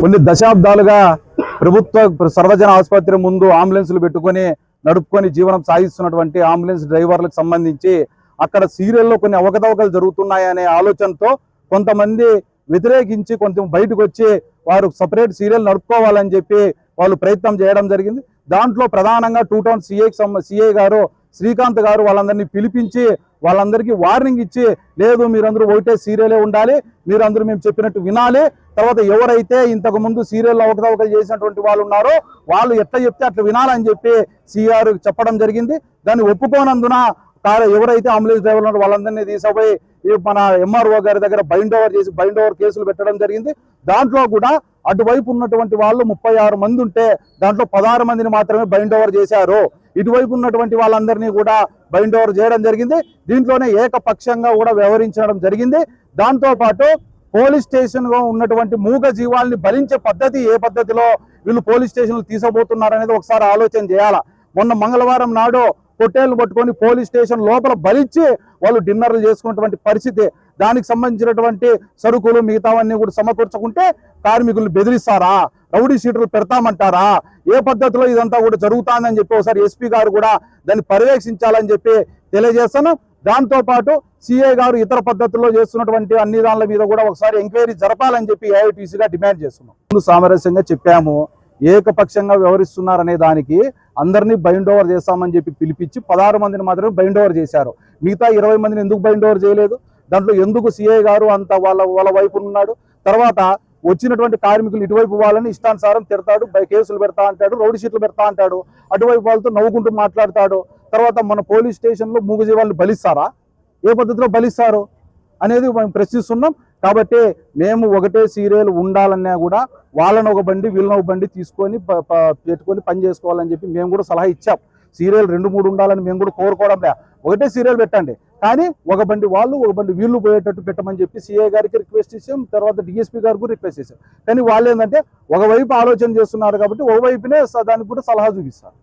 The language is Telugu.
కొన్ని దశాబ్దాలుగా ప్రభుత్వ సర్వజన ఆసుపత్రి ముందు అంబులెన్సులు పెట్టుకొని నడుపుకొని జీవనం సాగిస్తున్నటువంటి అంబులెన్స్ డ్రైవర్లకు సంబంధించి అక్కడ సీరియల్లో కొన్ని అవకతవకలు జరుగుతున్నాయనే ఆలోచనతో కొంతమంది వ్యతిరేకించి కొంచెం బయటకు వచ్చి వారు సపరేట్ సీరియల్ నడుపుకోవాలని చెప్పి వాళ్ళు ప్రయత్నం చేయడం జరిగింది. దాంట్లో ప్రధానంగా 2 టౌన్ సిఐ గారు శ్రీకాంత్ గారు వాళ్ళందరినీ పిలిపించి వాళ్ళందరికీ వార్నింగ్ ఇచ్చి, లేదు మీరందరూ ఒకటే సీరియలే ఉండాలి, మీరందరూ మేము చెప్పినట్టు వినాలి, తర్వాత ఎవరైతే ఇంతకు ముందు సీరియల్ అవకతవకలు చేసినటువంటి వాళ్ళు ఉన్నారో వాళ్ళు ఎట్లా చెప్తే అట్లా వినాలని చెప్పి సిఆర్ చెప్పడం జరిగింది. దాన్ని ఒప్పుకోనందున ఎవరైతే అంబులెన్స్ డ్రైవర్లు వాళ్ళందరినీ తీసుకుపోయి మన ఎంఆర్ఓ గారి దగ్గర బైండ్ ఓవర్ కేసులు పెట్టడం జరిగింది. దాంట్లో కూడా అటువైపు ఉన్నటువంటి వాళ్ళు 36 మంది ఉంటే దాంట్లో 16 మందిని మాత్రమే బైండ్ ఓవర్ చేశారు. ఇటువైపు ఉన్నటువంటి వాళ్ళందరినీ కూడా బైండ్ ఓవర్ చేయడం జరిగింది. దీంట్లోనే ఏకపక్షంగా కూడా వ్యవహరించడం జరిగింది. దాంతో పాటు పోలీస్ స్టేషన్ లో ఉన్నటువంటి మూగ జీవాల్ని భరించే పద్ధతి ఏ పద్ధతిలో వీళ్ళు పోలీస్ స్టేషన్లు తీసుకోబోతున్నారనేది ఒకసారి ఆలోచన చేయాలా. మొన్న మంగళవారం నాడు పొట్టేళ్లు పట్టుకొని పోలీస్ స్టేషన్ లోపల భరించి వాళ్ళు డిన్నర్లు చేసుకున్నటువంటి పరిస్థితి. దానికి సంబంధించినటువంటి సరుకులు మిగతావన్నీ కూడా సమకూర్చకుంటే కార్మికులు బెదిరిస్తారా, రౌడీ షీటర్లు పెడతామంటారా, ఏ పద్ధతిలో ఇదంతా కూడా జరుగుతుందని చెప్పి ఒకసారి ఎస్పీ గారు కూడా దాన్ని పర్యవేక్షించాలని చెప్పి తెలియజేస్తాను. దాంతో పాటు సిఐ గారు ఇతర పద్ధతుల్లో చేస్తున్నటువంటి అన్ని దానిల మీద కూడా ఒకసారి ఎంక్వైరీ జరపాలని చెప్పి ఏఐటీసీగా డిమాండ్ చేస్తున్నాం. ముందు సామరస్యంగా చెప్పాము, ఏకపక్షంగా వ్యవహరిస్తున్నారనే దానికి అందరినీ బైండ్ ఓవర్ చేస్తామని చెప్పి పిలిపించి 16 మందిని మాత్రమే బైండ్ ఓవర్ చేశారు. మిగతా 20 మందిని ఎందుకు బైండ్ ఓవర్ చేయలేదు? దాంట్లో ఎందుకు సిఐ గారు అంత వాళ్ళ వైపు ఉన్నాడు? తర్వాత వచ్చినటువంటి కార్మికులు ఇటువైపు వాళ్ళని ఇష్టానుసారం తిడతాడు, కేసులు పెడతా అంటాడు, రౌడీ షీట్లు పెడతా అంటాడు, అటువైపు వాళ్ళతో నవ్వుకుంటూ మాట్లాడతాడు. తర్వాత మన పోలీస్ స్టేషన్లో మూగజీవాళ్ళని బలిస్తారా? ఏ పద్ధతిలో బలిస్తారు అనేది మేము ప్రశ్నిస్తున్నాం. కాబట్టి మేము ఒకటే సీరియల్ ఉండాలన్నా కూడా వాళ్ళని ఒక బండి వీళ్ళని ఒక బండి తీసుకొని పెట్టుకొని పని చేసుకోవాలని చెప్పి మేము కూడా సలహా ఇచ్చాం. సీరియల్ 2-3 ఉండాలని మేము కూడా కోరుకోవడం లే, ఒకటే సీరియల్ పెట్టండి, కానీ ఒక బండి వాళ్ళు ఒక బండి వీళ్ళు పోయేటట్టు పెట్టమని చెప్పి సిఐ గారికి రిక్వెస్ట్ చేసాం. తర్వాత డిఎస్పీ గారికి రిక్వెస్ట్ చేశాం. కానీ వాళ్ళు ఏంటంటే ఒకవైపు ఆలోచన చేస్తున్నారు కాబట్టి ఒకవైపునే దానికి కూడా సలహా చూపిస్తారు.